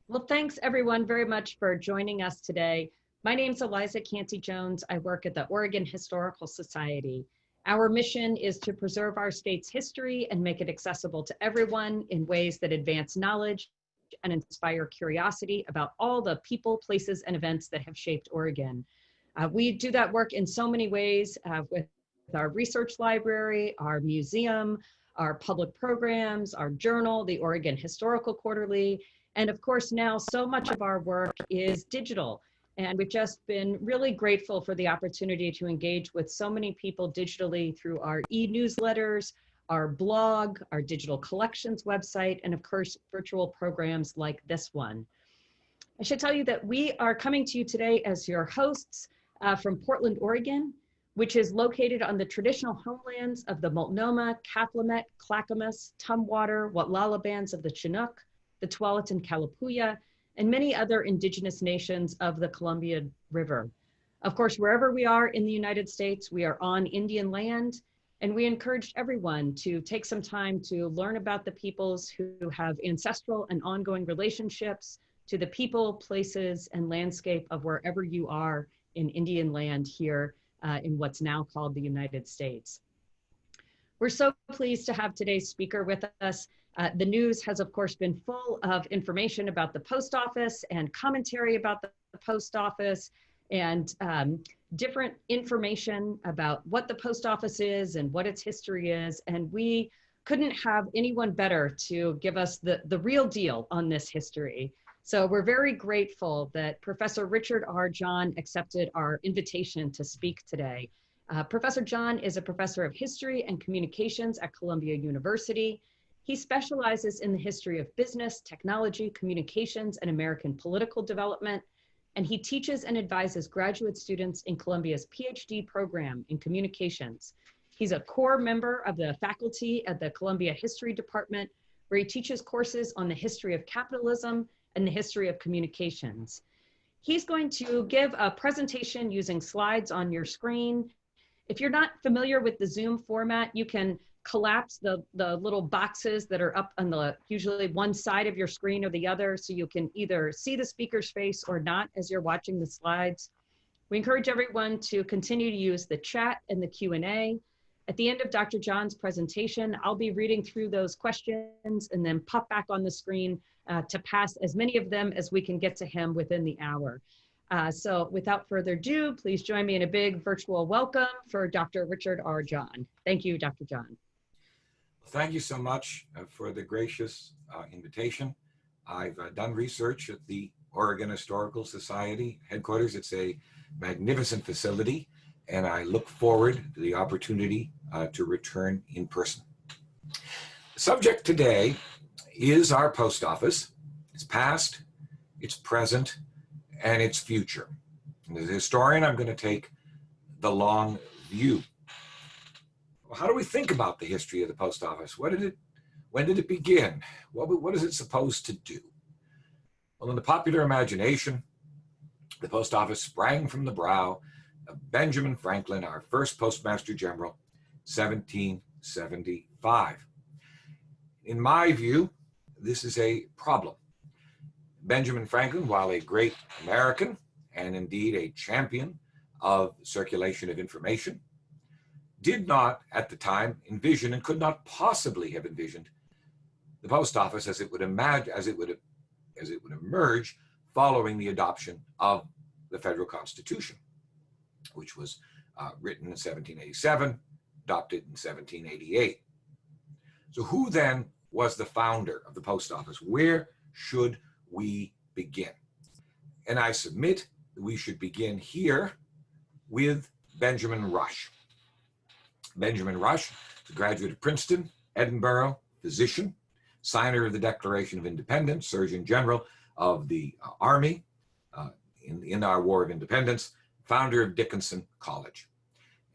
Well, thanks everyone very much for joining us today. My name's Eliza Canty-Jones. I work at the Oregon Historical Society. Our mission is to preserve our state's history and make it accessible to everyone in ways that advance knowledge and inspire curiosity about all the people, places, and events that have shaped Oregon. We do that work in so many ways with our research library, our museum, our public programs, our journal, the Oregon Historical Quarterly, and of course, now so much of our work is digital. And we've just been really grateful for the opportunity to engage with so many people digitally through our e-newsletters, our blog, our digital collections website, and of course, virtual programs like this one. I should tell you that we are coming to you today as your hosts from Portland, Oregon, which is located on the traditional homelands of the Multnomah, Cathlamet, Clackamas, Tumwater, Watlala bands of the Chinook, the Tualatin Kalapuya, and many other indigenous nations of the Columbia River. Of course, wherever we are in the United States, we are on Indian land, and we encourage everyone to take some time to learn about the peoples who have ancestral and ongoing relationships to the people, places, and landscape of wherever you are in Indian land here in what's now called the United States. We're so pleased to have today's speaker with us. The news has, of course, been full of information about the post office and commentary about the post office and different information about what the post office is and what its history is. And we couldn't have anyone better to give us the real deal on this history. So we're very grateful that Professor Richard R. John accepted our invitation to speak today. Professor John is a professor of history and communications at Columbia University. He specializes in the history of business, technology, communications, and American political development, and he teaches and advises graduate students in Columbia's PhD program in communications. He's a core member of the faculty at the Columbia History Department, where he teaches courses on the history of capitalism and the history of communications. He's going to give a presentation using slides on your screen. If you're not familiar with the Zoom format, you can collapse the little boxes that are up on the usually one side of your screen or the other, so you can either see the speaker's face or not as you're watching the slides. We encourage everyone to continue to use the chat and the Q&A. At the end of Dr. John's presentation, I'll be reading through those questions and then pop back on the screen to pass as many of them as we can get to him within the hour. So without further ado, please join me in a big virtual welcome for Dr. Richard R. John. Thank you, Dr. John. Thank you so much for the gracious invitation. I've done research at the Oregon Historical Society headquarters. It's a magnificent facility, and I look forward to the opportunity to return in person. The subject today is our post office, its past, its present, and its future. And as a historian, I'm going to take the long view. Well, how do we think about the history of the post office? When did it begin? What is it supposed to do? Well, in the popular imagination, the post office sprang from the brow of Benjamin Franklin, our first Postmaster General, 1775. In my view, this is a problem. Benjamin Franklin, while a great American and indeed a champion of circulation of information, did not at the time envision and could not possibly have envisioned the post office as it would emerge following the adoption of the federal Constitution, which was written in 1787, adopted in 1788. So who then was the founder of the post office? Where should we begin? And I submit that we should begin here with Benjamin Rush. Benjamin Rush, a graduate of Princeton, Edinburgh, physician, signer of the Declaration of Independence, Surgeon General of the Army in our War of Independence, founder of Dickinson College.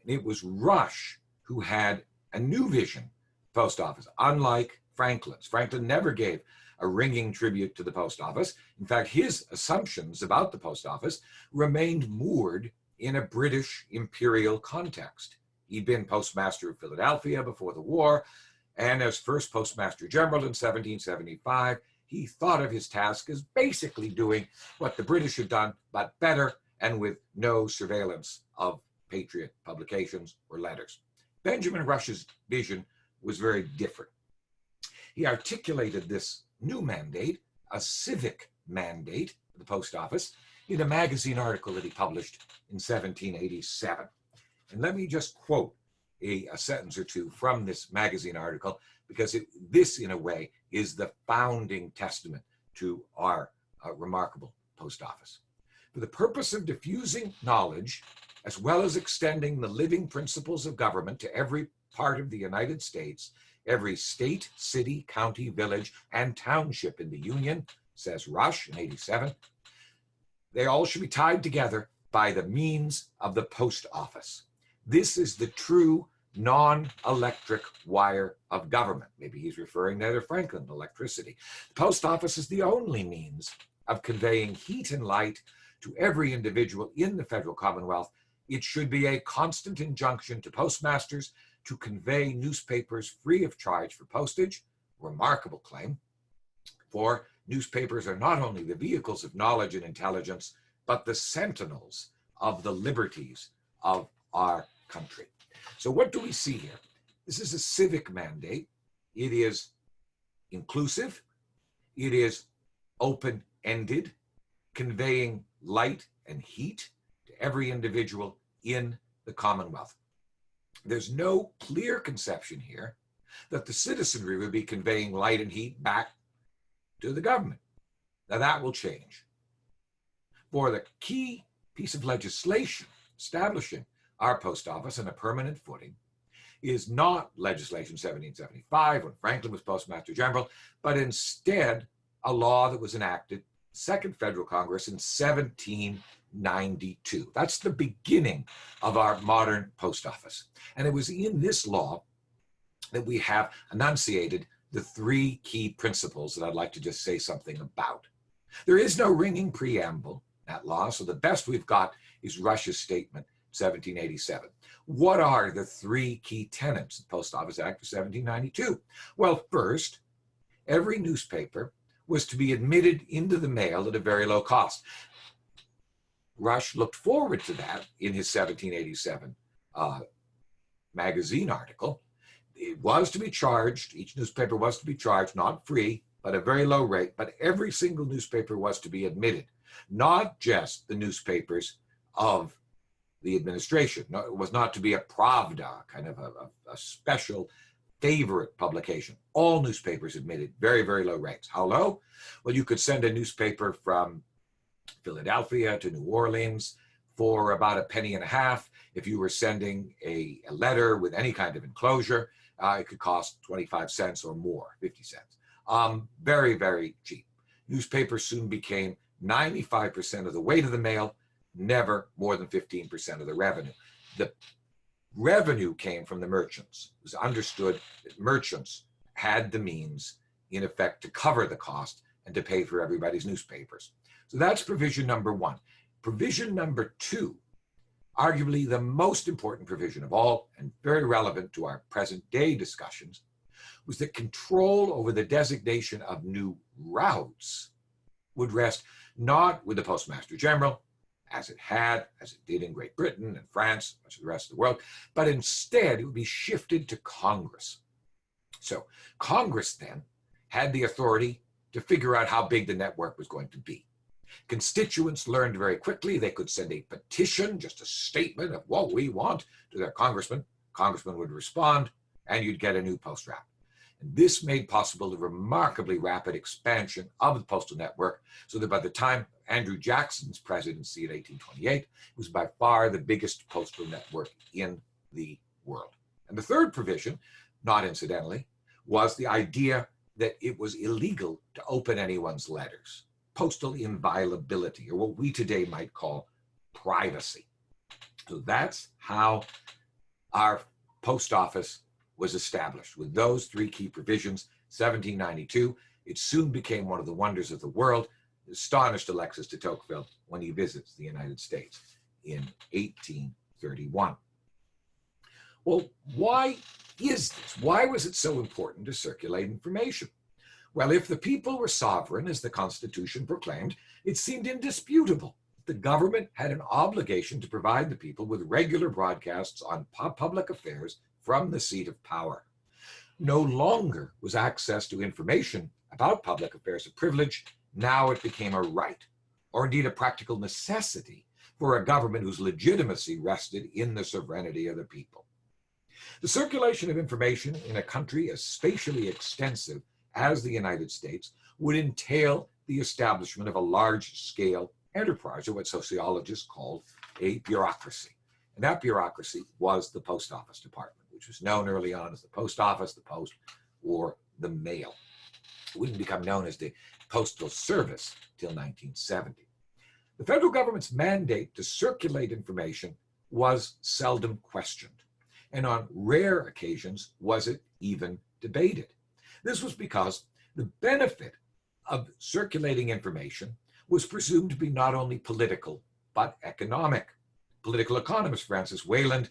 And it was Rush who had a new vision post office, unlike Franklin's. Franklin never gave a ringing tribute to the post office. In fact, his assumptions about the post office remained moored in a British imperial context. He'd been postmaster of Philadelphia before the war, and as first postmaster general in 1775, he thought of his task as basically doing what the British had done, but better and with no surveillance of patriot publications or letters. Benjamin Rush's vision was very different. He articulated this new mandate, a civic mandate of the post office, in a magazine article that he published in 1787. And let me just quote a sentence or two from this magazine article, because this, in a way, is the founding testament to our remarkable post office. For the purpose of diffusing knowledge, as well as extending the living principles of government to every part of the United States, every state, city, county, village, and township in the Union, says Rush in 87, they all should be tied together by the means of the post office. This is the true non-electric wire of government. Maybe he's referring to Franklin, electricity. The post office is the only means of conveying heat and light to every individual in the federal Commonwealth. It should be a constant injunction to postmasters to convey newspapers free of charge for postage. Remarkable claim. For newspapers are not only the vehicles of knowledge and intelligence, but the sentinels of the liberties of our country. So what do we see here? This is a civic mandate. It is inclusive. It is open-ended, conveying light and heat to every individual in the Commonwealth. There's no clear conception here that the citizenry would be conveying light and heat back to the government. Now that will change. For the key piece of legislation establishing our post office on a permanent footing is not legislation 1775 when Franklin was Postmaster General, but instead a law that was enacted Second Federal Congress in 1792. That's the beginning of our modern post office. And it was in this law that we have enunciated the three key principles that I'd like to just say something about. There is no ringing preamble, that law, so the best we've got is Rush's statement, 1787. What are the three key tenets of the Post Office Act of 1792? Well, first, every newspaper was to be admitted into the mail at a very low cost. Rush looked forward to that in his 1787 magazine article. It was to be charged, each newspaper was to be charged, not free, but a very low rate, but every single newspaper was to be admitted, not just the newspapers of the administration. No, it was not to be a Pravda, kind of a special favorite publication. All newspapers admitted very, very low rates. How low? Well, you could send a newspaper from Philadelphia to New Orleans for about a penny and a half. If you were sending a letter with any kind of enclosure, it could cost 25 cents or more, 50 cents. Very, very cheap. Newspapers soon became 95% of the weight of the mail, never more than 15% of the revenue. The revenue came from the merchants. It was understood that merchants had the means, in effect, to cover the cost and to pay for everybody's newspapers. So that's provision number one. Provision number two, arguably the most important provision of all and very relevant to our present day discussions, was that control over the designation of new routes would rest not with the Postmaster General, as it did in Great Britain and France, much of the rest of the world, but instead it would be shifted to Congress. So Congress then had the authority to figure out how big the network was going to be. Constituents learned very quickly they could send a petition, just a statement of what we want, to their congressman. Congressman would respond, and you'd get a new post route. And this made possible the remarkably rapid expansion of the postal network, so that by the time Andrew Jackson's presidency in 1828, it was by far the biggest postal network in the world. And the third provision, not incidentally, was the idea that it was illegal to open anyone's letters. Postal inviolability, or what we today might call privacy. So that's how our post office was established, with those three key provisions. 1792, it soon became one of the wonders of the world. It astonished Alexis de Tocqueville when he visits the United States in 1831. Well, why is this? Why was it so important to circulate information? Well, if the people were sovereign, as the Constitution proclaimed, it seemed indisputable. The government had an obligation to provide the people with regular broadcasts on public affairs from the seat of power. No longer was access to information about public affairs a privilege. Now it became a right, or indeed a practical necessity, for a government whose legitimacy rested in the sovereignty of the people. The circulation of information in a country as spatially extensive as the United States would entail the establishment of a large-scale enterprise, or what sociologists called a bureaucracy. And that bureaucracy was the Post Office Department, which was known early on as the Post Office, the Post, or the Mail. It wouldn't become known as the Postal Service till 1970. The federal government's mandate to circulate information was seldom questioned, and on rare occasions was it even debated. This was because the benefit of circulating information was presumed to be not only political, but economic. Political economist Francis Wayland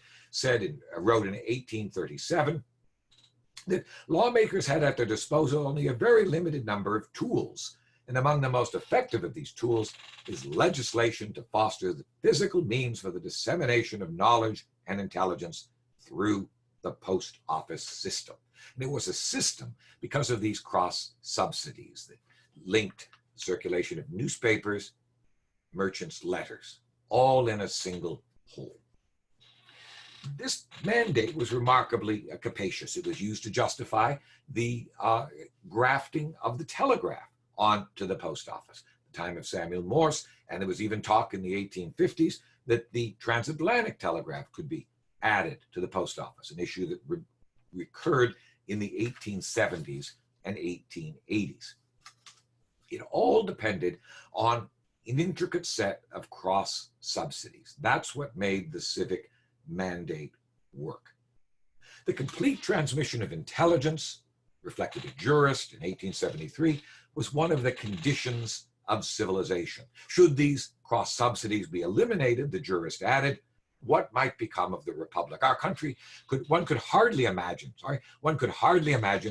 wrote in 1837 that lawmakers had at their disposal only a very limited number of tools, and among the most effective of these tools is legislation to foster the physical means for the dissemination of knowledge and intelligence through the post office system. And it was a system because of these cross subsidies that linked the circulation of newspapers, merchants' letters, all in a single whole. This mandate was remarkably capacious. It was used to justify the grafting of the telegraph onto the post office, the time of Samuel Morse, and there was even talk in the 1850s that the transatlantic telegraph could be added to the post office, an issue that recurred in the 1870s and 1880s. It all depended on an intricate set of cross subsidies. That's what made the Civic Mandate work. The complete transmission of intelligence, reflected a jurist in 1873, was one of the conditions of civilization. Should these cross subsidies be eliminated, the jurist added, what might become of the republic? Our country one could hardly imagine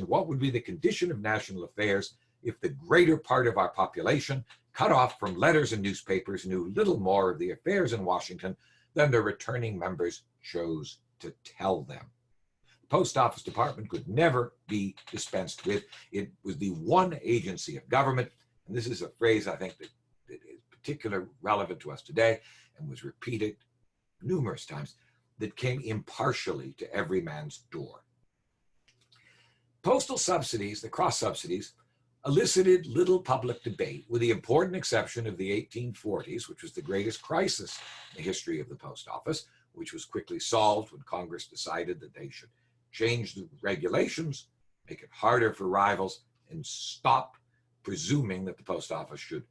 what would be the condition of national affairs if the greater part of our population, cut off from letters and newspapers, knew little more of the affairs in Washington than their returning members chose to tell them. The Post Office Department could never be dispensed with. It was the one agency of government, and this is a phrase I think that is particularly relevant to us today and was repeated numerous times, that came impartially to every man's door. Postal subsidies, the cross subsidies, elicited little public debate, with the important exception of the 1840s, which was the greatest crisis in the history of the post office, which was quickly solved when Congress decided that they should change the regulations, make it harder for rivals, and stop presuming that the post office should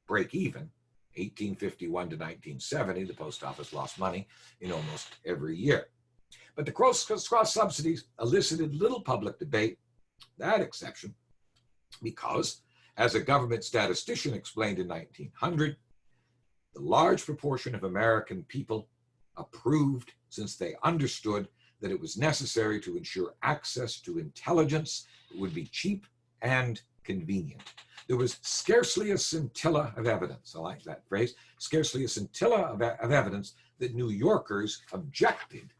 break even. 1851 to 1970, the post office lost money in almost every year. But the cross subsidies elicited little public debate, that exception, because, as a government statistician explained in 1900, the large proportion of American people approved since they understood that it was necessary to ensure access to intelligence that would be cheap and convenient. There was scarcely a scintilla of evidence, I like that phrase, scarcely a scintilla of evidence that New Yorkers objected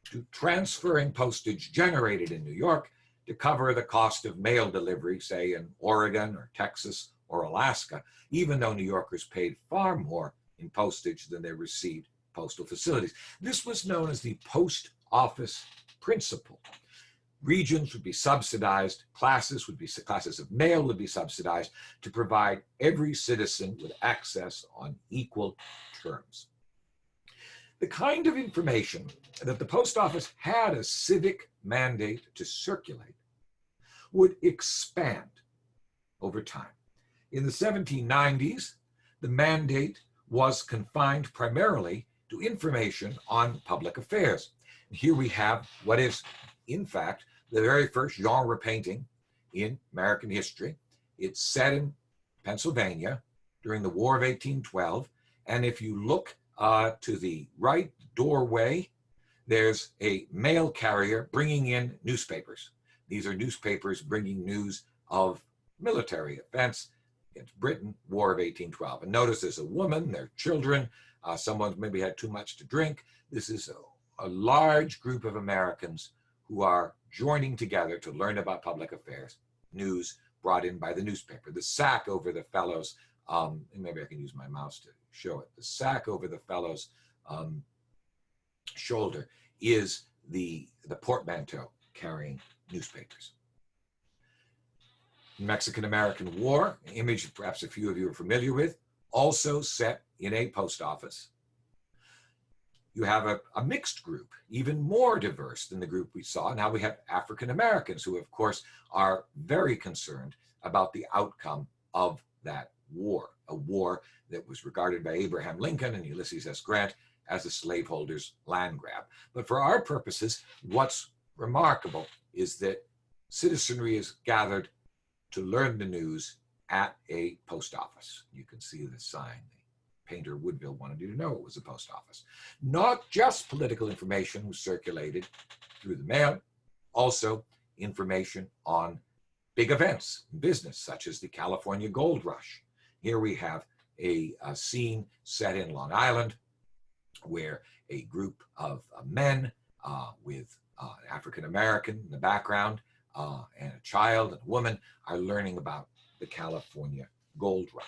to transferring postage generated in New York to cover the cost of mail delivery, say in Oregon or Texas or Alaska, even though New Yorkers paid far more in postage than they received postal facilities. This was known as the post office principle. Regions would be subsidized, classes of mail would be subsidized to provide every citizen with access on equal terms. The kind of information that the post office had a civic mandate to circulate would expand over time. In the 1790s, the mandate was confined primarily to information on public affairs. And here we have what is, in fact, the very first genre painting in American history. It's set in Pennsylvania during the War of 1812. And if you look to the right doorway, there's a mail carrier bringing in newspapers. These are newspapers bringing news of military offense against Britain, War of 1812. And notice there's a woman, there are children, someone maybe had too much to drink. This is a large group of Americans who are joining together to learn about public affairs, news brought in by the newspaper. The sack over the fellow's, maybe I can use my mouse to show it. The sack over the fellow's shoulder is the portmanteau carrying newspapers. Mexican-American War, an image perhaps a few of you are familiar with, also set in a post office. You have a mixed group, even more diverse than the group we saw. Now we have African Americans who, of course, are very concerned about the outcome of that war, a war that was regarded by Abraham Lincoln and Ulysses S. Grant as a slaveholders' land grab. But for our purposes, what's remarkable is that citizenry is gathered to learn the news at a post office. You can see the sign. Painter Woodville wanted you to know it was a post office. Not just political information was circulated through the mail, also information on big events in business, such as the California Gold Rush. Here we have a scene set in Long Island where a group of men with African American in the background and a child and a woman are learning about the California Gold Rush.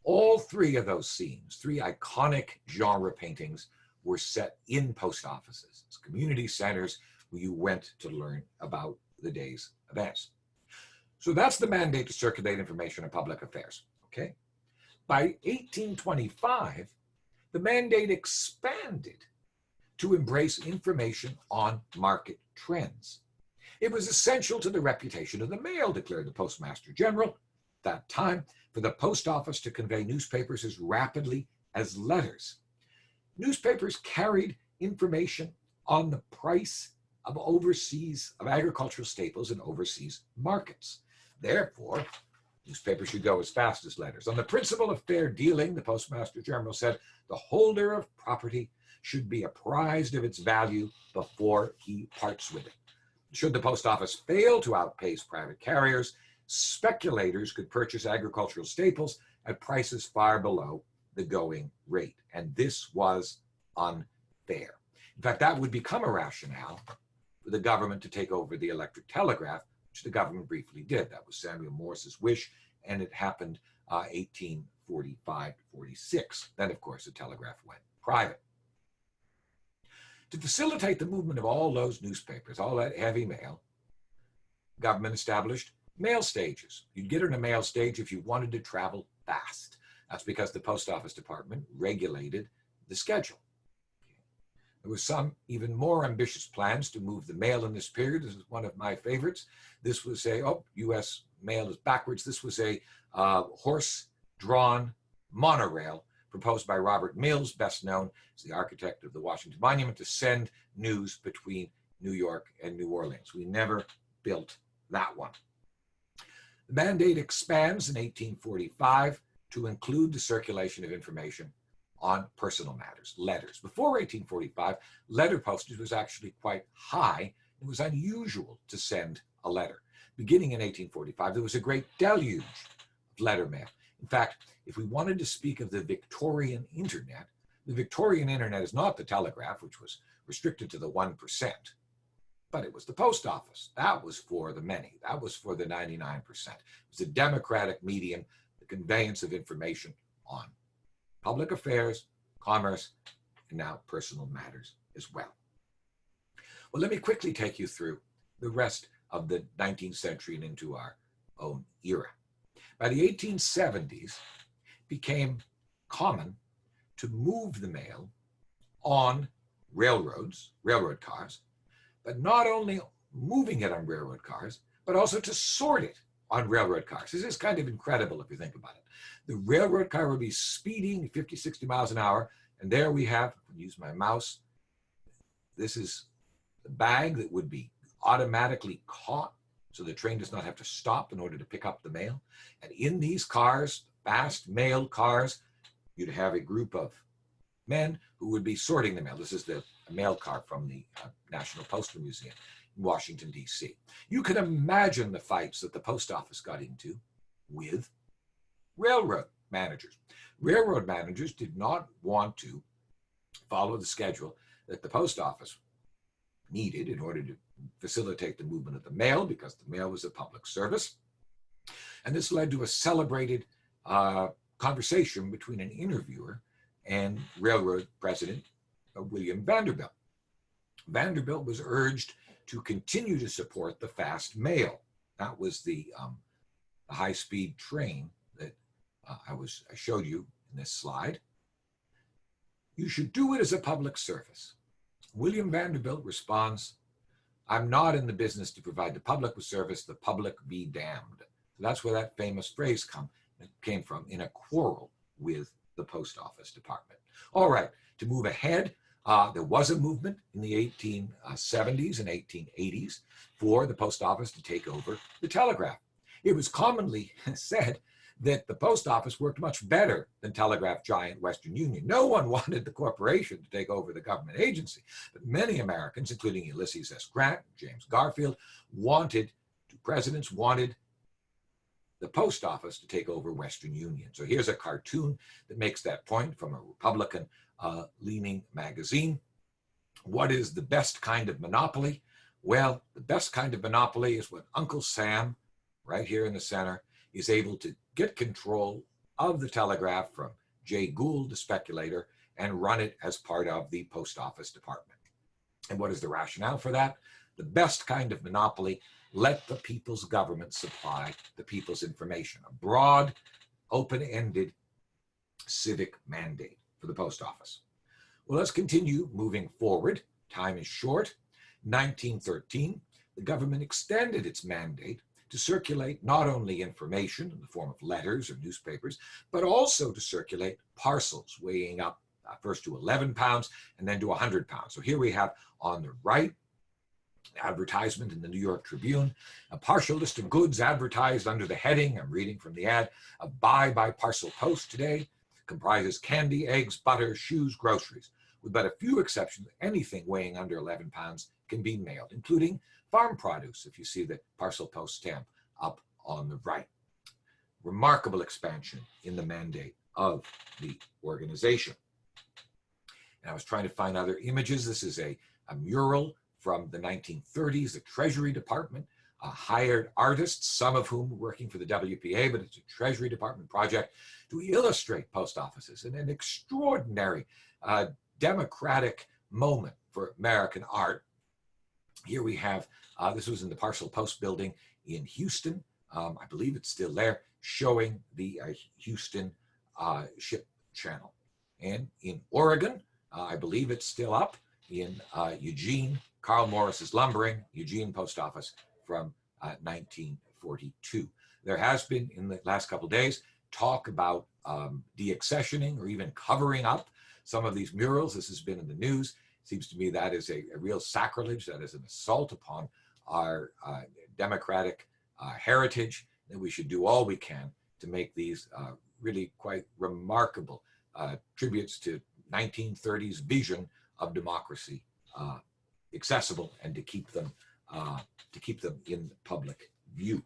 All three of those scenes, three iconic genre paintings, were set in post offices, community centers where you went to learn about the day's events. So that's the mandate to circulate information on public affairs, okay? By 1825, the mandate expanded to embrace information on market trends. It was essential to the reputation of the mail, declared the Postmaster General at that time, for the post office to convey newspapers as rapidly as letters. Newspapers carried information on the price of agricultural staples in overseas markets. Therefore, newspapers should go as fast as letters. On the principle of fair dealing, the Postmaster General said, the holder of property should be apprised of its value before he parts with it. Should the post office fail to outpace private carriers, speculators could purchase agricultural staples at prices far below the going rate. And this was unfair. In fact, that would become a rationale for the government to take over the electric telegraph, which the government briefly did. That was Samuel Morse's wish, and it happened 1845 to 46. Then, of course, the telegraph went private. To facilitate the movement of all those newspapers, all that heavy mail, government established mail stages. You'd get on a mail stage if you wanted to travel fast. That's because the Post Office Department regulated the schedule. There were some even more ambitious plans to move the mail in this period. This is one of my favorites. This was U.S. mail is backwards. This was a horse-drawn monorail proposed by Robert Mills, best known as the architect of the Washington Monument, to send news between New York and New Orleans. We never built that one. The mandate expands in 1845 to include the circulation of information on personal matters, letters. Before 1845, letter postage was actually quite high. It was unusual to send a letter. Beginning in 1845, there was a great deluge of letter mail. In fact, if we wanted to speak of the Victorian internet, the Victorian internet is not the telegraph, which was restricted to the 1%, but it was the post office. That was for the many. That was for the 99%. It was a democratic medium, the conveyance of information on public affairs, commerce, and now personal matters as well. Well, let me quickly take you through the rest of the 19th century and into our own era. By the 1870s, it became common to move the mail on railroad cars, but not only moving it on railroad cars, but also to sort it on railroad cars. This is kind of incredible if you think about it. The railroad car would be speeding 50, 60 miles an hour, and there we have, I'll use my mouse, this is the bag that would be automatically caught so the train does not have to stop in order to pick up the mail. And in these cars, fast mail cars, you'd have a group of men who would be sorting the mail. This is the mail car from the National Postal Museum in Washington, D.C. You can imagine the fights that the post office got into with railroad managers. Railroad managers did not want to follow the schedule that the post office needed in order to facilitate the movement of the mail, because the mail was a public service. And this led to a celebrated conversation between an interviewer and railroad president William Vanderbilt. Vanderbilt was urged to continue to support the fast mail. That was the high-speed train that I showed you in this slide. You should do it as a public service. William Vanderbilt responds, "I'm not in the business to provide the public with service, the public be damned." So that's where that famous phrase came from, in a quarrel with the post office department. All right, to move ahead, there was a movement in the 1870s and 1880s for the post office to take over the telegraph. It was commonly said that the post office worked much better than telegraph giant Western Union. No one wanted the corporation to take over the government agency, but many Americans, including Ulysses S. Grant, James Garfield, presidents wanted the post office to take over Western Union. So here's a cartoon that makes that point from a Republican leaning magazine. What is the best kind of monopoly? Well, the best kind of monopoly is when Uncle Sam, right here in the center, is able to get control of the telegraph from Jay Gould, the speculator, and run it as part of the post office department. And what is the rationale for that? The best kind of monopoly: let the people's government supply the people's information. A broad, open-ended civic mandate for the post office. Well, let's continue moving forward. Time is short. 1913, the government extended its mandate to circulate not only information in the form of letters or newspapers, but also to circulate parcels weighing up first to 11 pounds and then to 100 pounds. So here we have on the right, advertisement in the New York Tribune, a partial list of goods advertised under the heading, I'm reading from the ad, of buy by Parcel Post today, comprises candy, eggs, butter, shoes, groceries. With but a few exceptions, anything weighing under 11 pounds can be mailed, including farm produce, if you see the Parcel Post stamp up on the right. Remarkable expansion in the mandate of the organization. And I was trying to find other images. This is a mural from the 1930s. The Treasury Department hired artists, some of whom were working for the WPA, but it's a Treasury Department project to illustrate post offices, and an extraordinary democratic moment for American art. Here we have, this was in the Parcel Post building in Houston. I believe it's still there, showing the Houston ship channel. And in Oregon, I believe it's still up in Eugene, Carl Morris's Lumbering, Eugene Post Office from 1942. There has been, in the last couple of days, talk about deaccessioning or even covering up some of these murals. This has been in the news. It seems to me that is a real sacrilege. That is an assault upon our democratic heritage, that we should do all we can to make these really quite remarkable tributes to 1930s vision of democracy accessible, and to keep them in public view.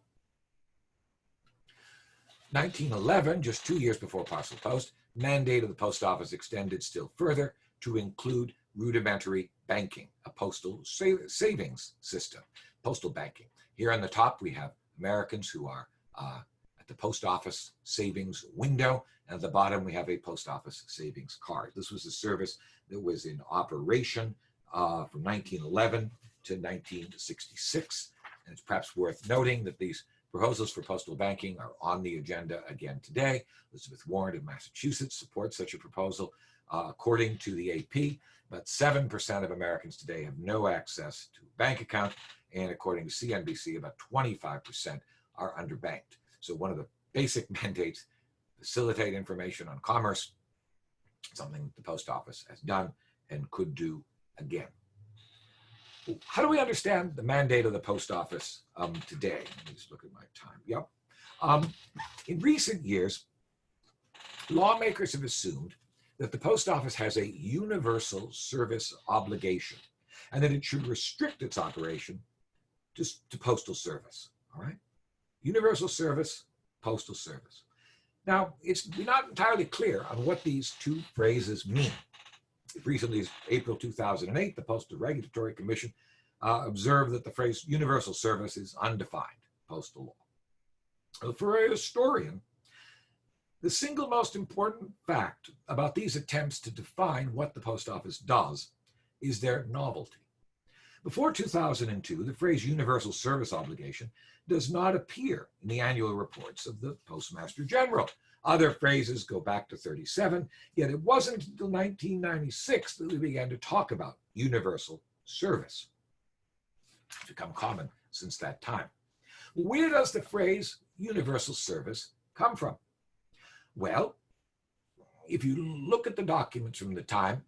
1911, just 2 years before Parcel Post, mandate of the post office extended still further to include rudimentary banking, a postal savings system, postal banking. Here on the top, we have Americans who are at the post office savings window, and at the bottom, we have a post office savings card. This was a service that was in operation from 1911 to 1966. And it's perhaps worth noting that these proposals for postal banking are on the agenda again today. Elizabeth Warren of Massachusetts supports such a proposal. According to the AP, about 7% of Americans today have no access to a bank account, and according to CNBC, about 25% are underbanked. So one of the basic mandates, facilitate information on commerce, something the post office has done and could do again. How do we understand the mandate of the post office today? Let me just look at my time. Yep. In recent years, lawmakers have assumed that the post office has a universal service obligation, and that it should restrict its operation to postal service, all right? Universal service, postal service. Now, it's not entirely clear on what these two phrases mean. Recently, as April 2008, the Postal Regulatory Commission observed that the phrase universal service is undefined postal law. Well, for a historian, the single most important fact about these attempts to define what the post office does is their novelty. Before 2002, the phrase universal service obligation does not appear in the annual reports of the Postmaster General. Other phrases go back to 37, yet it wasn't until 1996 that we began to talk about universal service. It's become common since that time. Where does the phrase universal service come from? Well, if you look at the documents from the time,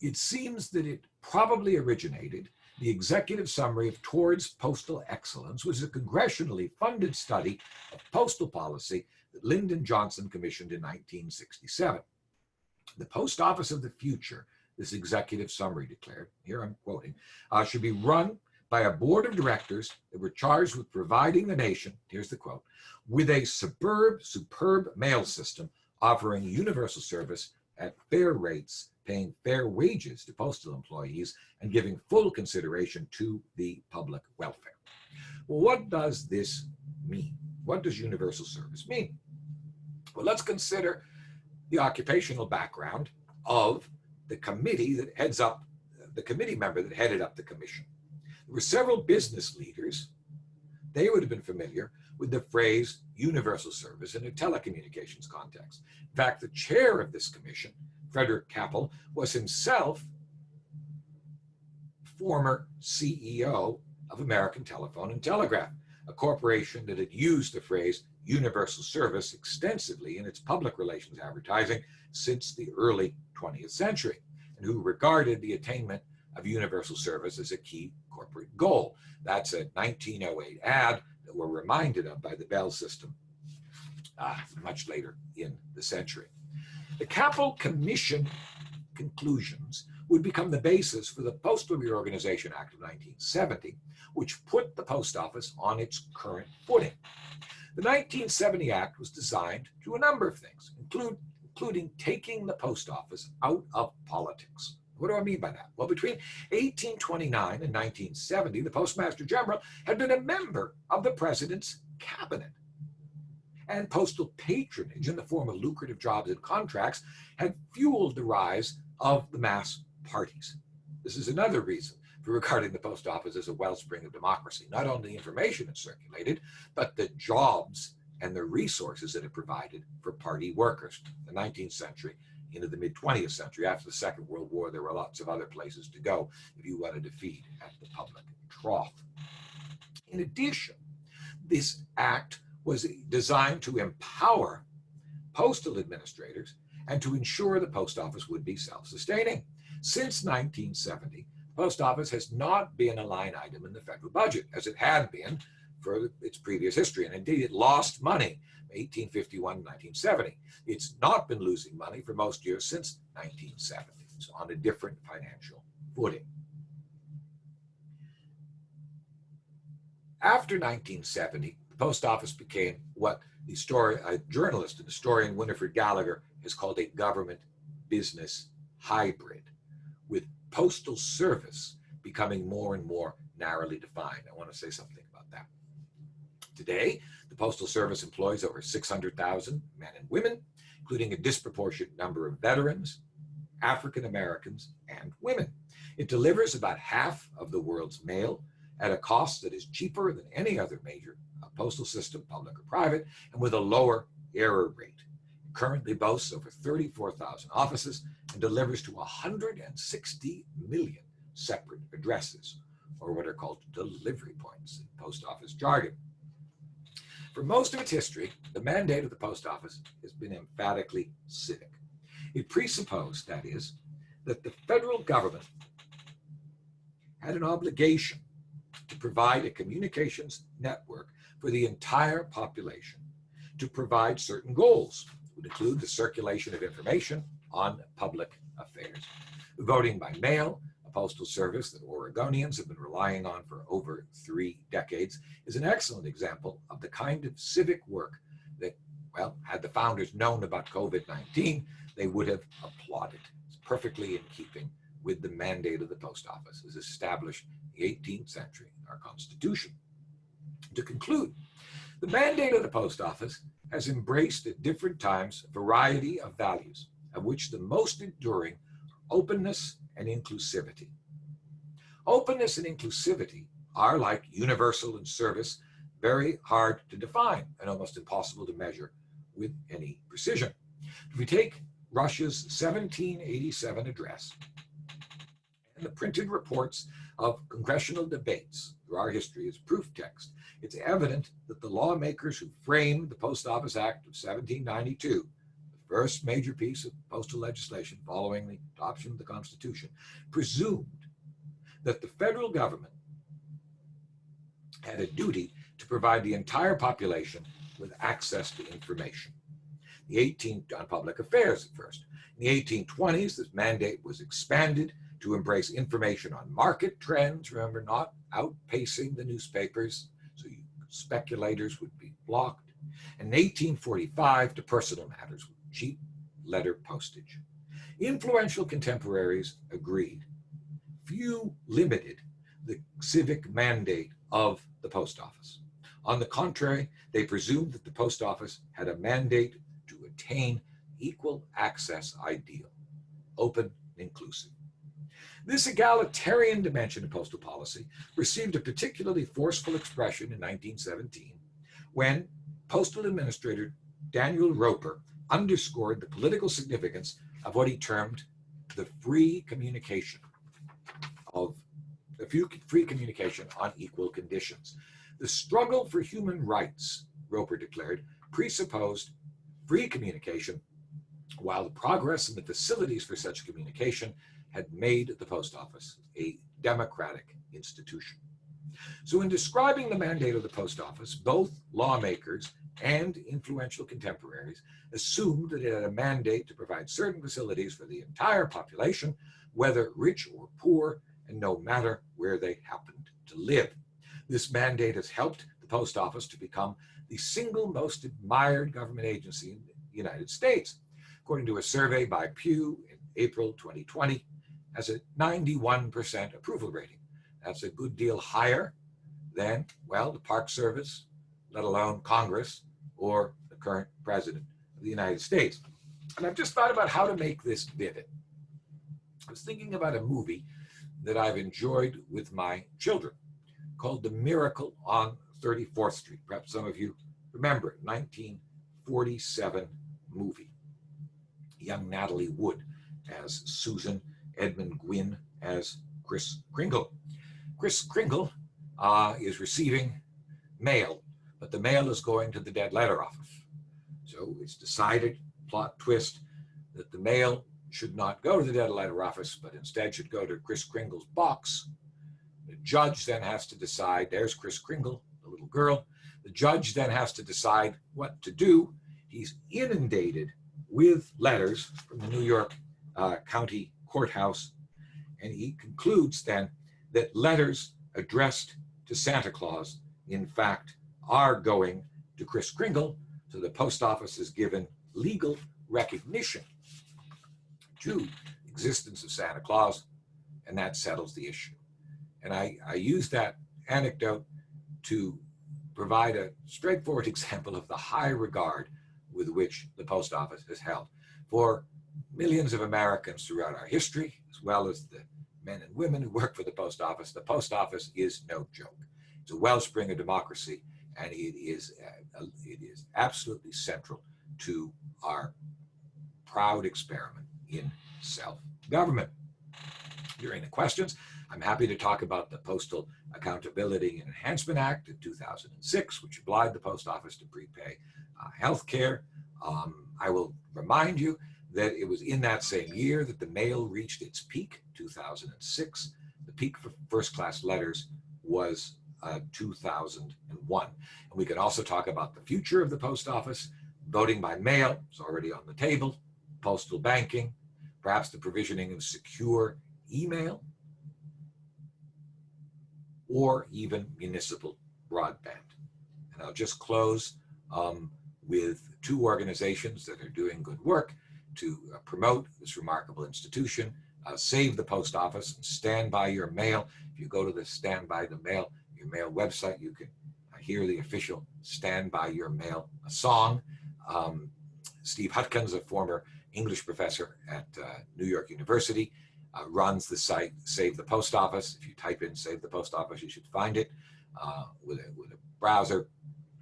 it seems that it probably originated. The Executive Summary of Towards Postal Excellence was a congressionally funded study of postal policy that Lyndon Johnson commissioned in 1967. The Post Office of the future, this Executive Summary declared, here I'm quoting, should be run by a board of directors that were charged with providing the nation, here's the quote, with a superb mail system offering universal service at fair rates, paying fair wages to postal employees, and giving full consideration to the public welfare. Well, what does this mean? What does universal service mean? Well, let's consider the occupational background of the committee that heads up, the committee member that headed up the commission. There were several business leaders. They would have been familiar with the phrase universal service in a telecommunications context. In fact, the chair of this commission, Frederick Capel, was himself former CEO of American Telephone and Telegraph, a corporation that had used the phrase universal service extensively in its public relations advertising since the early 20th century, and who regarded the attainment of universal service as a key corporate goal. That's a 1908 ad that we're reminded of by the Bell system much later in the century. The Capel Commission conclusions would become the basis for the Postal Reorganization Act of 1970, which put the post office on its current footing. The 1970 Act was designed to do a number of things, including taking the post office out of politics. What do I mean by that? Well, between 1829 and 1970, the Postmaster General had been a member of the President's cabinet. And postal patronage in the form of lucrative jobs and contracts had fueled the rise of the mass parties. This is another reason for regarding the post office as a wellspring of democracy. Not only the information it circulated, but the jobs and the resources that it provided for party workers. The 19th century into the mid-20th century. After the Second World War, there were lots of other places to go if you wanted to feed at the public trough. In addition, this act was designed to empower postal administrators and to ensure the post office would be self-sustaining. Since 1970, the post office has not been a line item in the federal budget, as it had been for its previous history. And indeed, it lost money 1851 and 1970. It's not been losing money for most years since 1970. It's on a different financial footing. After 1970, the post office became what the journalist and historian Winifred Gallagher has called a government business hybrid, with postal service becoming more and more narrowly defined. I want to say something about that. Today, the Postal Service employs over 600,000 men and women, including a disproportionate number of veterans, African Americans, and women. It delivers about half of the world's mail at a cost that is cheaper than any other major postal system, public or private, and with a lower error rate. It currently boasts over 34,000 offices and delivers to 160 million separate addresses, or what are called delivery points in post office jargon. For most of its history, the mandate of the post office has been emphatically civic. It presupposed, that is, that the federal government had an obligation to provide a communications network for the entire population to provide certain goals. It would include the circulation of information on public affairs, voting by mail, postal service that Oregonians have been relying on for over 3 decades, is an excellent example of the kind of civic work that, well, had the founders known about COVID-19, they would have applauded. It's perfectly in keeping with the mandate of the post office as established in the 18th century in our Constitution. To conclude, the mandate of the post office has embraced at different times a variety of values, of which the most enduring are openness and inclusivity. Openness and inclusivity are, like universal and service, very hard to define and almost impossible to measure with any precision. If we take Russia's 1787 address and the printed reports of congressional debates through our history as proof text, it's evident that the lawmakers who framed the Post Office Act of 1792, the first major piece of postal legislation following the adoption of the Constitution, presumed that the federal government had a duty to provide the entire population with access to information. On public affairs at first. In the 1820s, this mandate was expanded to embrace information on market trends, remember, not outpacing the newspapers, so speculators would be blocked. And in 1845, to personal matters with cheap letter postage. Influential contemporaries agreed. Few limited the civic mandate of the post office. On the contrary, they presumed that the post office had a mandate to attain equal access ideal, open and inclusive. This egalitarian dimension of postal policy received a particularly forceful expression in 1917 when Postal Administrator Daniel Roper underscored the political significance of what he termed the free communication on equal conditions. The struggle for human rights, Roper declared, presupposed free communication, while the progress in the facilities for such communication had made the post office a democratic institution. So in describing the mandate of the post office, both lawmakers and influential contemporaries assumed that it had a mandate to provide certain facilities for the entire population, whether rich or poor, and no matter where they happened to live. This mandate has helped the post office to become the single most admired government agency in the United States. According to a survey by Pew in April 2020, has a 91% approval rating. That's a good deal higher than, well, the Park Service, let alone Congress or the current president of the United States. And I've just thought about how to make this vivid. I was thinking about a movie that I've enjoyed with my children called The Miracle on 34th Street. Perhaps some of you remember it, 1947 movie. Young Natalie Wood as Susan, Edmund Gwynn as Kris Kringle. Kris Kringle is receiving mail, but the mail is going to the dead letter office. So it's decided, plot twist, that the mail should not go to the dead letter office, but instead should go to Kris Kringle's box. The judge then has to decide, there's Kris Kringle, the little girl. The judge then has to decide what to do. He's inundated with letters from the New York County Courthouse, and he concludes then that letters addressed to Santa Claus, in fact, are going to Kris Kringle, so the post office is given legal recognition to the existence of Santa Claus, and that settles the issue. And I use that anecdote to provide a straightforward example of the high regard with which the post office is held for millions of Americans throughout our history, as well as the men and women who work for the post office. The post office is no joke. It's a wellspring of democracy, and it is absolutely central to our proud experiment in self-government. During the questions, I'm happy to talk about the Postal Accountability and Enhancement Act of 2006, which obliged the post office to prepay health care. I will remind you that it was in that same year that the mail reached its peak, 2006. The peak for first-class letters was 2001. And we can also talk about the future of the post office. Voting by mail is already on the table. Postal banking, perhaps the provisioning of secure email or even municipal broadband. And I'll just close with two organizations that are doing good work to promote this remarkable institution. Save the Post Office and Stand By Your Mail. If you go to the Stand By the Mail, your mail website, you can hear the official Stand By Your Mail song. Steve Hutkins, a former English professor at New York University, runs the site Save the Post Office. If you type in Save the Post Office, you should find it with a browser.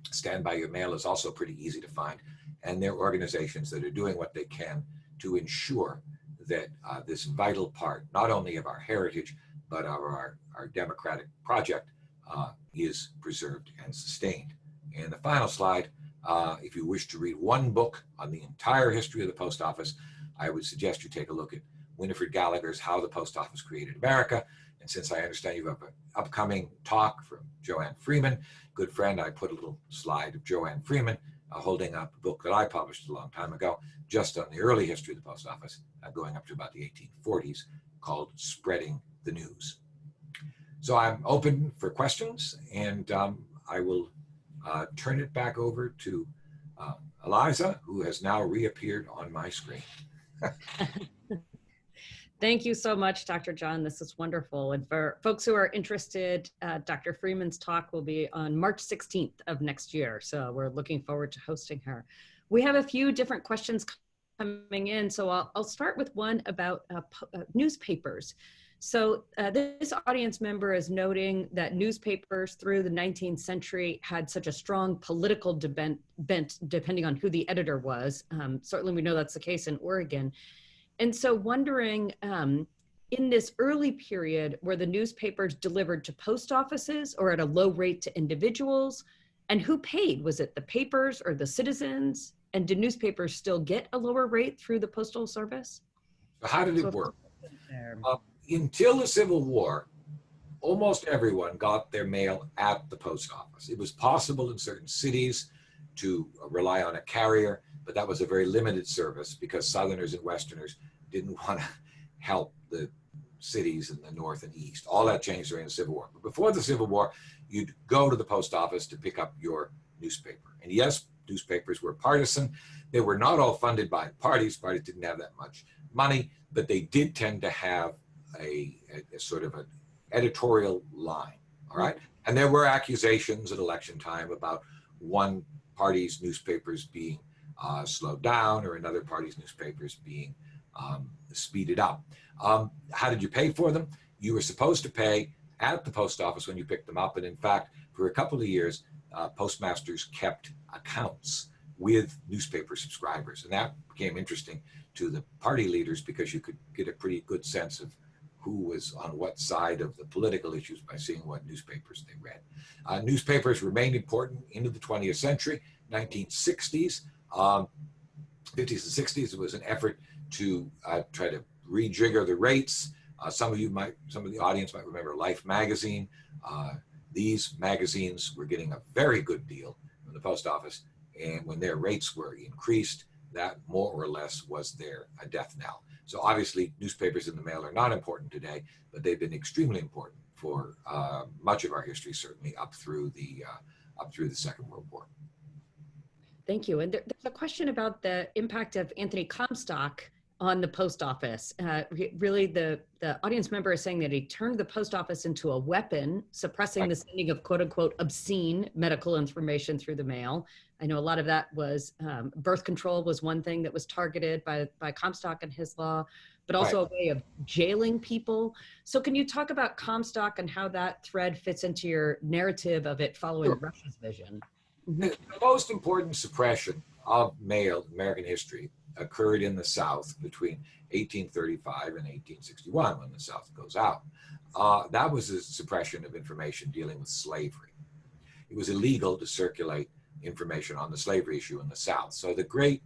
Stand By Your Mail is also pretty easy to find. And they're organizations that are doing what they can to ensure that this vital part, not only of our heritage, but of our democratic project, is preserved and sustained. And the final slide, if you wish to read one book on the entire history of the post office, I would suggest you take a look at Winifred Gallagher's How the Post Office Created America. And since I understand you have an upcoming talk from Joanne Freeman, good friend, I put a little slide of Joanne Freeman holding up a book that I published a long time ago, just on the early history of the post office, going up to about the 1840s, called Spreading the News. So I'm open for questions, and I will turn it back over to Eliza, who has now reappeared on my screen. Thank you so much, Dr. John. This is wonderful. And for folks who are interested, Dr. Freeman's talk will be on March 16th of next year. So we're looking forward to hosting her. We have a few different questions coming in. So I'll start with one about newspapers. So this audience member is noting that newspapers through the 19th century had such a strong political bent depending on who the editor was. Certainly we know that's the case in Oregon. And so wondering, in this early period, were the newspapers delivered to post offices or at a low rate to individuals? And who paid? Was it the papers or the citizens? And did newspapers still get a lower rate through the Postal Service? So how did it work? Until the Civil War, almost everyone got their mail at the post office. It was possible in certain cities to rely on a carrier, but that was a very limited service because Southerners and Westerners didn't want to help the cities in the North and East. All that changed during the Civil War. But before the Civil War, you'd go to the post office to pick up your newspaper. And yes, newspapers were partisan. They were not all funded by parties. Parties didn't have that much money, but they did tend to have a sort of an editorial line, all right? And there were accusations at election time about one party's newspapers being slowed down or another party's newspapers being speeded up. How did you pay for them? You were supposed to pay at the post office when you picked them up. And in fact, for a couple of years, postmasters kept accounts with newspaper subscribers. And that became interesting to the party leaders because you could get a pretty good sense of who was on what side of the political issues by seeing what newspapers they read. Newspapers remained important into the 20th century, 1960s. 50s and 60s, it was an effort to try to rejigger the rates. Some of the audience might remember Life magazine. These magazines were getting a very good deal from the post office, and when their rates were increased, that more or less was their death knell. So obviously, newspapers in the mail are not important today, but they've been extremely important for much of our history, certainly up through the Second World War. Thank you. And there's a question about the impact of Anthony Comstock on the post office. Really, the audience member is saying that he turned the post office into a weapon, suppressing the sending of quote unquote obscene medical information through the mail. I know a lot of that was birth control was one thing that was targeted by Comstock and his law, but also a way of jailing people. So can you talk about Comstock and how that thread fits into your narrative of it following Russia's vision? The most important suppression of mail in American history occurred in the South between 1835 and 1861 when the South goes out. That was a suppression of information dealing with slavery. It was illegal to circulate information on the slavery issue in the South. So the great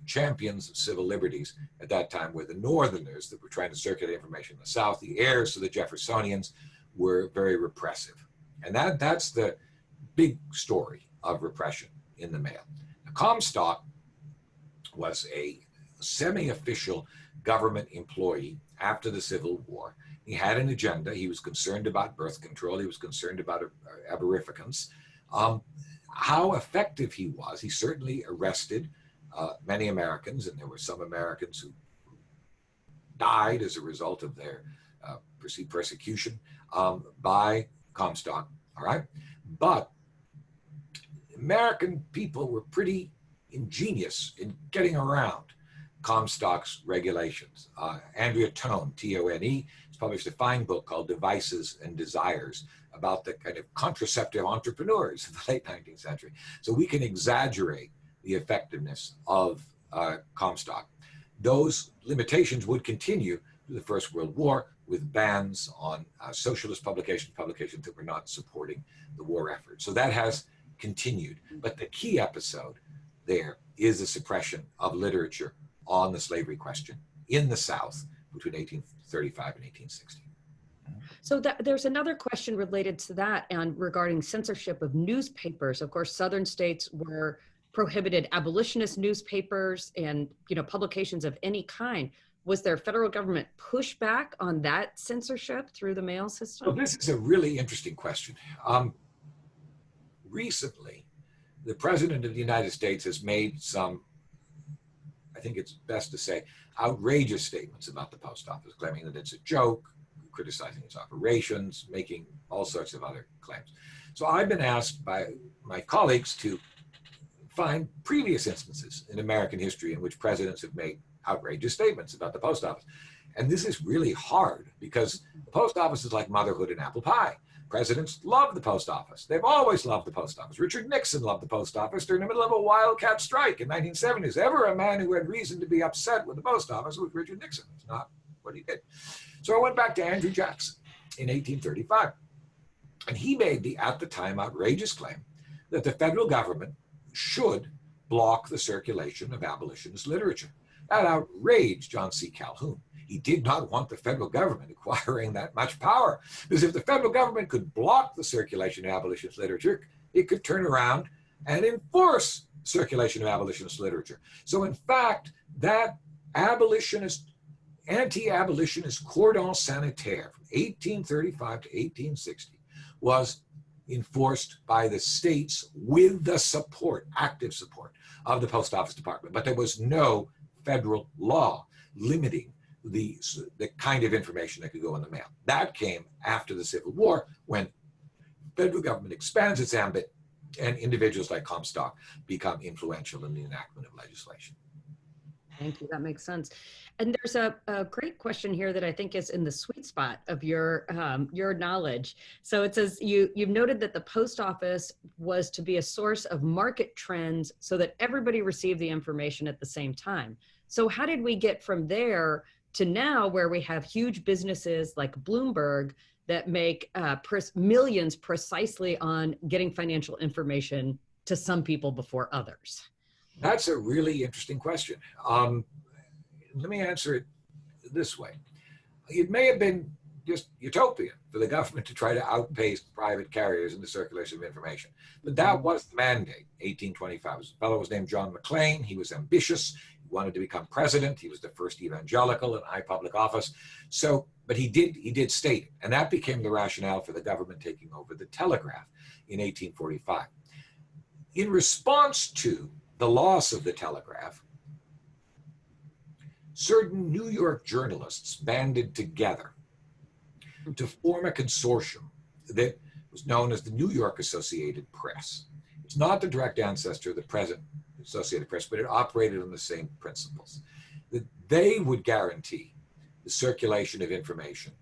champions of civil liberties at that time were the Northerners that were trying to circulate information in the South. The heirs to the Jeffersonians were very repressive. And that's the big story of repression in the mail. Now, Comstock was a semi-official government employee after the Civil War. He had an agenda. He was concerned about birth control. He was concerned about aborificans. How effective he was, he certainly arrested many Americans, and there were some Americans who died as a result of their perceived persecution by Comstock, all right? But American people were pretty ingenious in getting around Comstock's regulations. Andrea Tone, T-O-N-E, has published a fine book called Devices and Desires about the kind of contraceptive entrepreneurs of the late 19th century. So we can exaggerate the effectiveness of Comstock. Those limitations would continue through the First World War with bans on socialist publications that were not supporting the war effort. So that has continued. But the key episode there is the suppression of literature on the slavery question in the South between 1835 and 1860. So there's another question related to that and regarding censorship of newspapers. Of course, Southern states were prohibited abolitionist newspapers and publications of any kind. Was there federal government pushback on that censorship through the mail system? Well, this is a really interesting question. Recently, the President of the United States has made some, I think it's best to say, outrageous statements about the post office, claiming that it's a joke, criticizing its operations, making all sorts of other claims. So I've been asked by my colleagues to find previous instances in American history in which presidents have made outrageous statements about the post office. And this is really hard because the post office is like motherhood and apple pie. Presidents love the post office. They've always loved the post office. Richard Nixon loved the post office during the middle of a wildcat strike in 1970s. Ever a man who had reason to be upset with the post office was Richard Nixon. It's not what he did. So I went back to Andrew Jackson in 1835. And he made the, at the time, outrageous claim that the federal government should block the circulation of abolitionist literature. That outraged John C. Calhoun. He did not want the federal government acquiring that much power, because if the federal government could block the circulation of abolitionist literature, it could turn around and enforce circulation of abolitionist literature. So in fact, that abolitionist, anti-abolitionist cordon sanitaire from 1835 to 1860 was enforced by the states with the support, active support of the Post Office Department. But there was no federal law limiting the kind of information that could go in the mail. That came after the Civil War, when federal government expands its ambit and individuals like Comstock become influential in the enactment of legislation. Thank you, that makes sense. And there's a great question here that I think is in the sweet spot of your knowledge. So it says, you've noted that the post office was to be a source of market trends so that everybody received the information at the same time. So how did we get from there to now, where we have huge businesses like Bloomberg that make millions precisely on getting financial information to some people before others? That's a really interesting question. Let me answer it this way. It may have been just utopian for the government to try to outpace private carriers in the circulation of information. But that was the mandate, 1825. A fellow was named John McLean. He was ambitious. He wanted to become president. He was the first evangelical in high public office. So, but he did state it. And that became the rationale for the government taking over the telegraph in 1845. In response to the loss of the telegraph, certain New York journalists banded together to form a consortium that was known as the New York Associated Press. It's not the direct ancestor of the present Associated Press, but it operated on the same principles. That they would guarantee the circulation of information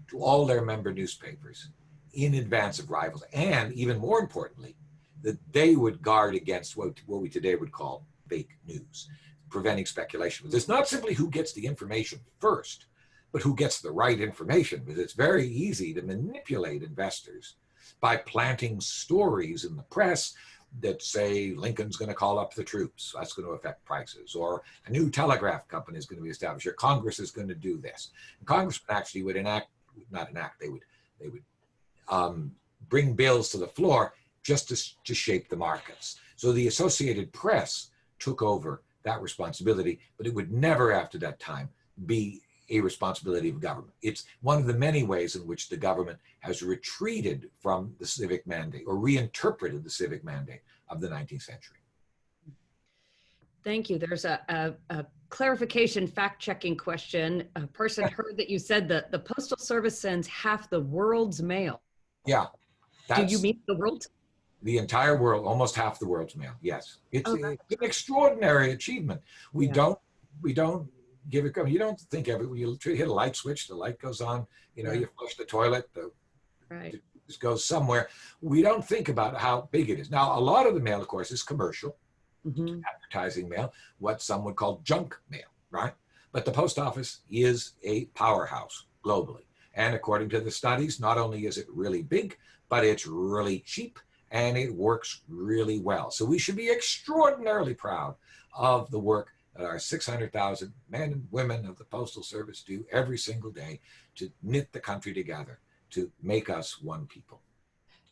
to all their member newspapers in advance of rivals, and even more importantly, that they would guard against what we today would call fake news, preventing speculation. It's not simply who gets the information first, but who gets the right information, because it's very easy to manipulate investors by planting stories in the press that say Lincoln's going to call up the troops, that's going to affect prices, or a new telegraph company is going to be established, or Congress is going to do this. And Congressmen actually would they would bring bills to the floor just to shape the markets. So the Associated Press took over that responsibility, but it would never after that time be a responsibility of government. It's one of the many ways in which the government has retreated from the civic mandate or reinterpreted the civic mandate of the 19th century. Thank you. There's a clarification, fact-checking question. A person heard that you said that the Postal Service sends half the world's mail. Yeah. Do you mean the world? The entire world, almost half the world's mail. Yes. It's an extraordinary achievement. We don't give it, you don't think you hit a light switch, the light goes on, you flush the toilet, it just goes somewhere. We don't think about how big it is. Now, a lot of the mail, of course, is commercial, advertising mail, what some would call junk mail, right? But the post office is a powerhouse globally. And according to the studies, not only is it really big, but it's really cheap and it works really well. So we should be extraordinarily proud of the work that our 600,000 men and women of the Postal Service do every single day to knit the country together, to make us one people.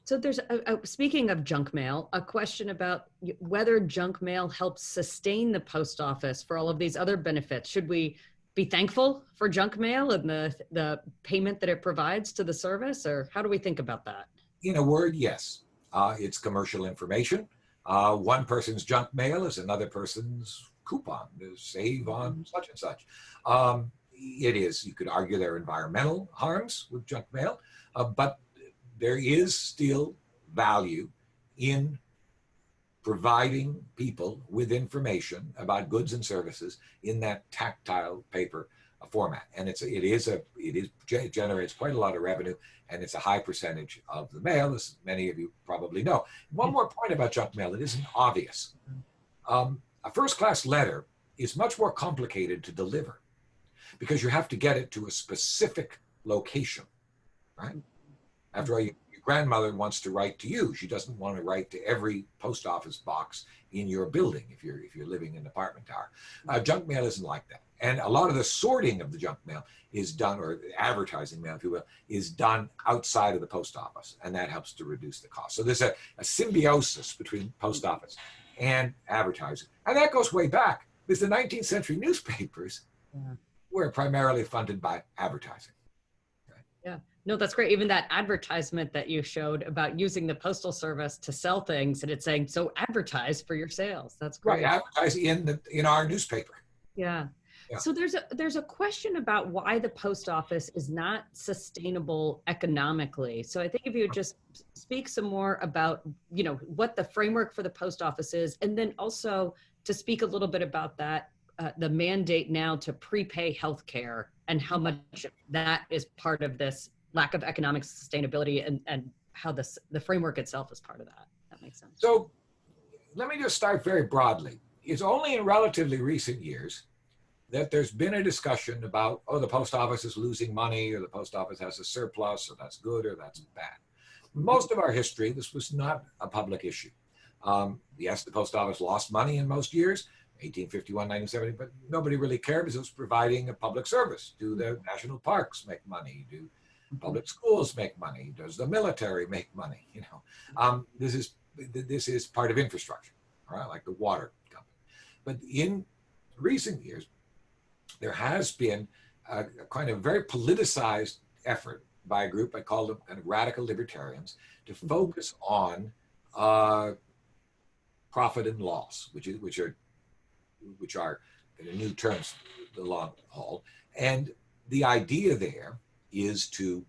So there's, speaking of junk mail, a question about whether junk mail helps sustain the post office for all of these other benefits. Should we be thankful for junk mail and the payment that it provides to the service, or how do we think about that? In a word, yes. It's commercial information. One person's junk mail is another person's coupon to save on such and such. It is, you could argue there are environmental harms with junk mail, but there is still value in providing people with information about goods and services in that tactile paper format. And it generates quite a lot of revenue, and it's a high percentage of the mail, as many of you probably know. One more point about junk mail that isn't obvious. A first-class letter is much more complicated to deliver because you have to get it to a specific location, right? After all, your grandmother wants to write to you. She doesn't want to write to every post office box in your building if you're living in an apartment tower. Junk mail isn't like that. And a lot of the sorting of the junk mail is done, or advertising mail, if you will, is done outside of the post office, and that helps to reduce the cost. So there's a symbiosis between post office and advertising. And that goes way back, because the 19th century newspapers were primarily funded by advertising. Right? Yeah. No, that's great. Even that advertisement that you showed about using the Postal Service to sell things, and it's saying, so advertise for your sales. That's great. Right, advertise in our newspaper. Yeah. So there's a question about why the post office is not sustainable economically. So I think if you would just speak some more about, what the framework for the post office is, and then also to speak a little bit about that, the mandate now to prepay healthcare and how much that is part of this lack of economic sustainability, and how the framework itself is part of that. That makes sense. So let me just start very broadly. It's only in relatively recent years that there's been a discussion about, the post office is losing money, or the post office has a surplus, or that's good, or that's bad. Most of our history, this was not a public issue. Yes, the post office lost money in most years, 1851, 1970, but nobody really cared because it was providing a public service. Do the national parks make money? Do public schools make money? Does the military make money? This is part of infrastructure, all right, like the water company. But in recent years, there has been a kind of very politicized effort by a group, I call them kind of radical libertarians, to focus on profit and loss, which are kind of new terms the long haul. And the idea there is to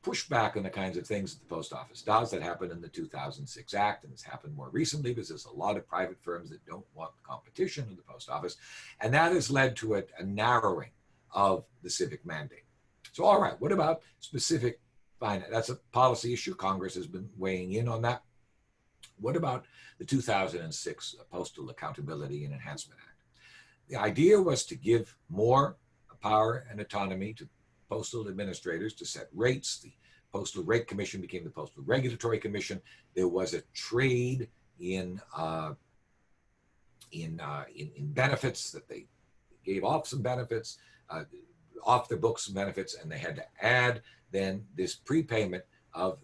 push back on the kinds of things that the post office does. That happened in the 2006 Act, and it's happened more recently because there's a lot of private firms that don't want competition in the post office. And that has led to a narrowing of the civic mandate. So, all right, what about specific finance? That's a policy issue. Congress has been weighing in on that. What about the 2006 Postal Accountability and Enhancement Act? The idea was to give more power and autonomy to postal administrators to set rates. The Postal Rate Commission became the Postal Regulatory Commission. There was a trade in benefits, that they gave off some benefits, off their books some benefits, and they had to add then this prepayment of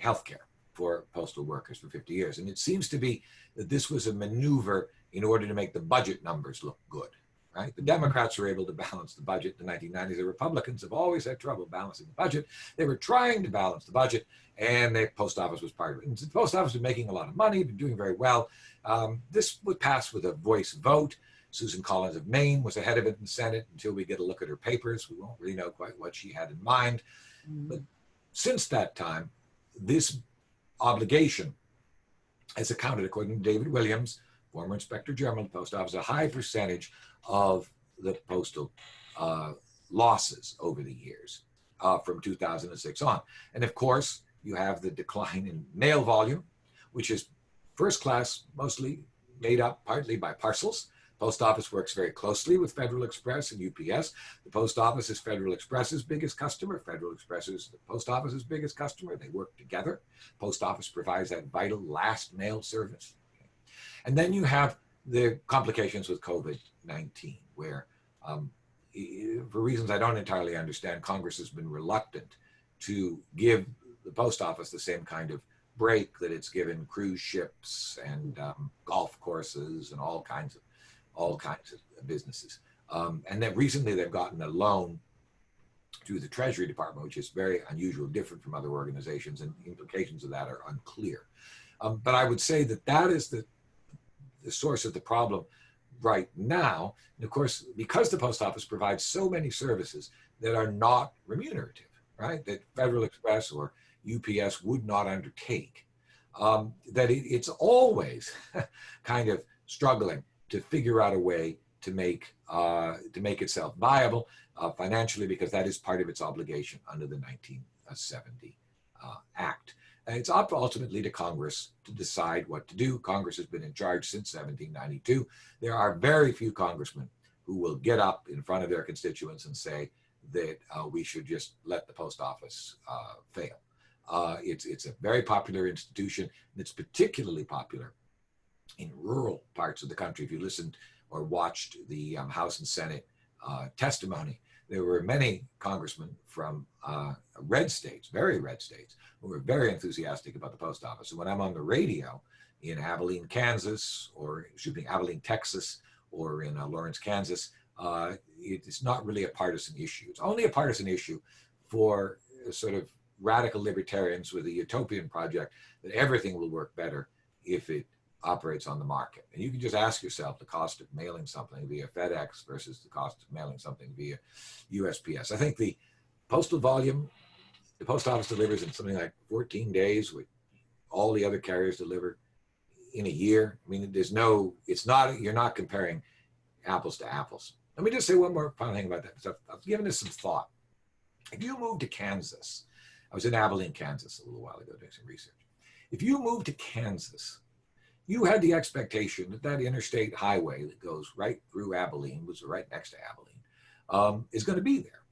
healthcare for postal workers for 50 years. And it seems to be that this was a maneuver in order to make the budget numbers look good, right? The Democrats were able to balance the budget in the 1990s. The Republicans have always had trouble balancing the budget. They were trying to balance the budget, and the post office was part of it. And the post office was making a lot of money, been doing very well. This would pass with a voice vote. Susan Collins of Maine was ahead of it in the Senate until we get a look at her papers. We won't really know quite what she had in mind. But since that time, this obligation has accounted, according to David Williams, former Inspector General of the Post Office, a high percentage of the postal losses over the years from 2006 on. And of course, you have the decline in mail volume, which is first class, mostly made up partly by parcels. Post Office works very closely with Federal Express and UPS. The Post Office is Federal Express's biggest customer. Federal Express is the Post Office's biggest customer. They work together. Post Office provides that vital last mail service. And then you have the complications with COVID-19, where for reasons I don't entirely understand, Congress has been reluctant to give the Post Office the same kind of break that it's given cruise ships and golf courses and all kinds of businesses. And then recently they've gotten a loan through the Treasury Department, which is very unusual, different from other organizations, and the implications of that are unclear. But I would say that that is the source of the problem right now. And of course, because the Post Office provides so many services that are not remunerative, right, that Federal Express or UPS would not undertake, that it's always kind of struggling to figure out a way to make itself viable financially, because that is part of its obligation under the 1970 Act. And it's up ultimately to Congress to decide what to do. Congress has been in charge since 1792. There are very few congressmen who will get up in front of their constituents and say that we should just let the post office fail. It's a very popular institution, and it's particularly popular in rural parts of the country. If you listened or watched the House and Senate testimony, there were many congressmen from red states, very red states, who were very enthusiastic about the post office. And when I'm on the radio in Abilene, Kansas, or Abilene, Texas, or in Lawrence, Kansas, it's not really a partisan issue. It's only a partisan issue for sort of radical libertarians with a utopian project that everything will work better if it operates on the market. And you can just ask yourself the cost of mailing something via FedEx versus the cost of mailing something via USPS. I think the postal volume, the post office delivers in something like 14 days, with all the other carriers deliver in a year. I mean, you're not comparing apples to apples. Let me just say one more final thing about that, because I've given this some thought. If you move to Kansas, I was in Abilene, Kansas a little while ago doing some research. If you move to Kansas, you had the expectation that that interstate highway that goes right through Abilene, was right next to Abilene, is going to be there.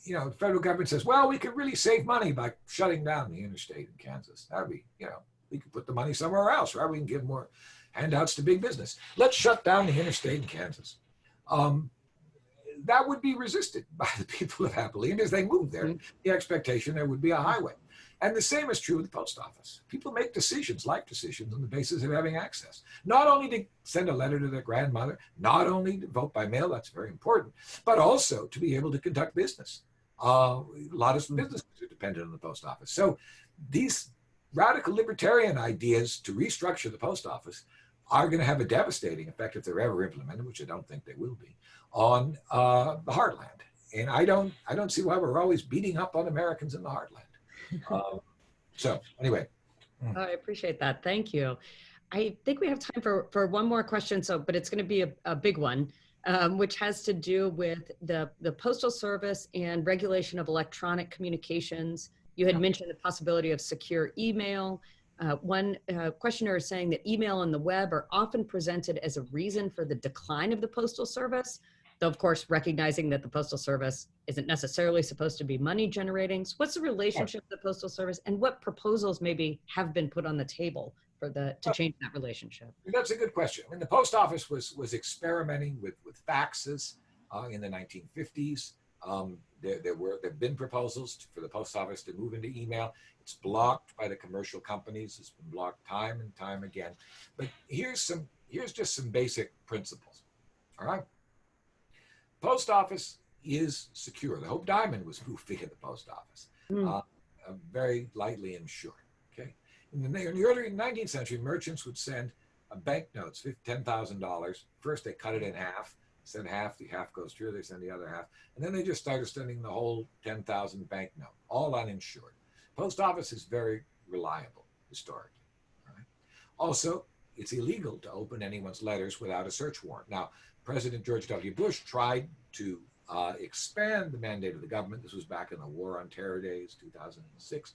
You know, the federal government says, well, we could really save money by shutting down the interstate in Kansas. That'd be, we could put the money somewhere else, right? We can give more handouts to big business. Let's shut down the interstate in Kansas. That would be resisted by the people of Abilene as they move there. The expectation there would be a highway. And the same is true with the post office. People make decisions, life decisions, on the basis of having access. Not only to send a letter to their grandmother, not only to vote by mail, that's very important, but also to be able to conduct business. A lot of businesses are dependent on the post office. So these radical libertarian ideas to restructure the post office are going to have a devastating effect, if they're ever implemented, which I don't think they will be, on the heartland. And I don't see why we're always beating up on Americans in the heartland. So anyway. I appreciate that. Thank you. I think we have time for one more question, but it's going to be a big one, which has to do with the Postal Service and regulation of electronic communications. You had mentioned the possibility of secure email. One questioner is saying that email and the web are often presented as a reason for the decline of the Postal Service, though of course recognizing that the Postal Service isn't necessarily supposed to be money generating. So what's the relationship with the Postal Service, and what proposals maybe have been put on the table for to change that relationship? That's a good question. I mean, the post office was experimenting with faxes in the 1950s. There have been proposals for the post office to move into email. It's blocked by the commercial companies. It's been blocked time and time again. But here's just some basic principles. All right. post office is secure. The Hope Diamond was moved via the post office, Mm. very lightly insured. Okay, in the early 19th century, merchants would send banknotes, $10,000. First, they cut it in half. Send half, the half goes through. They send the other half, and then they just started sending the whole 10,000 banknote, all uninsured. Post office is very reliable historically. Right? Also, it's illegal to open anyone's letters without a search warrant. Now, President George W. Bush tried to expand the mandate of the government. This was back in the War on Terror days, 2006.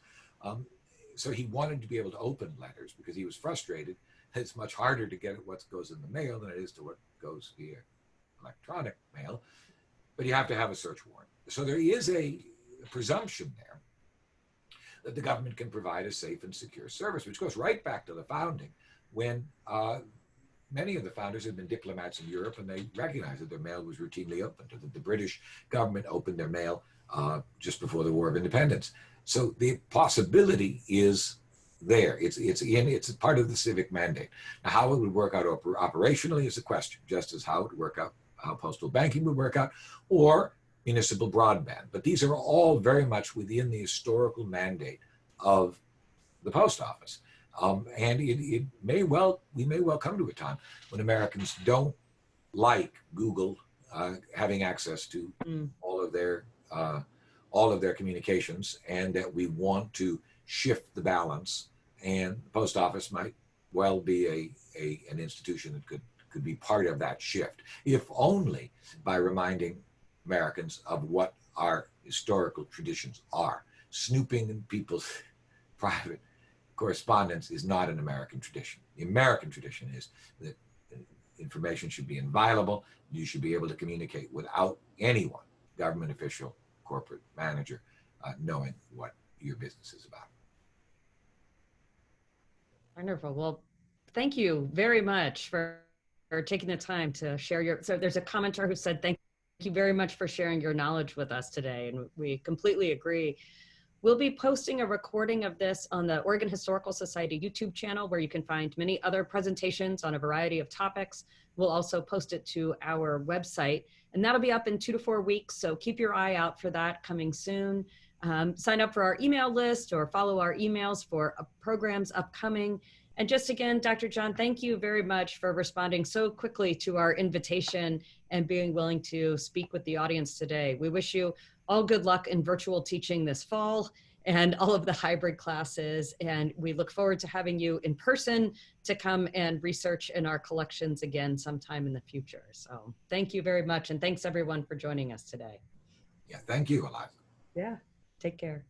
So he wanted to be able to open letters because he was frustrated. It's much harder to get at what goes in the mail than it is to what goes via electronic mail, but you have to have a search warrant. So there is a presumption there that the government can provide a safe and secure service, which goes right back to the founding, when many of the founders had been diplomats in Europe, and they recognized that their mail was routinely opened, that the British government opened their mail just before the War of Independence. So the possibility is there. It's a part of the civic mandate. Now, how it would work out operationally is a question, just as how it would work out, how postal banking would work out, or municipal broadband. But these are all very much within the historical mandate of the post office. And we may well come to a time when Americans don't like Google having access to all of their communications, and that we want to shift the balance. And the post office might well be an institution that could be part of that shift, if only by reminding Americans of what our historical traditions are. Snooping in people's private correspondence is not an American tradition. The American tradition is that information should be inviolable. You should be able to communicate without anyone, government official, corporate manager, knowing what your business is about. Wonderful. Well, thank you very much for taking the time to share your, so there's a commenter who said, thank you very much for sharing your knowledge with us today. And we completely agree. We'll be posting a recording of this on the Oregon Historical Society YouTube channel, where you can find many other presentations on a variety of topics. We'll also post it to our website, and that'll be up in 2 to 4 weeks. So keep your eye out for that coming soon. Sign up for our email list or follow our emails for programs upcoming. And just again, Dr. John, thank you very much for responding so quickly to our invitation and being willing to speak with the audience today. We wish you all good luck in virtual teaching this fall and all of the hybrid classes. And we look forward to having you in person to come and research in our collections again sometime in the future. So thank you very much. And thanks everyone for joining us today. Yeah, thank you, Eliza. Yeah, take care.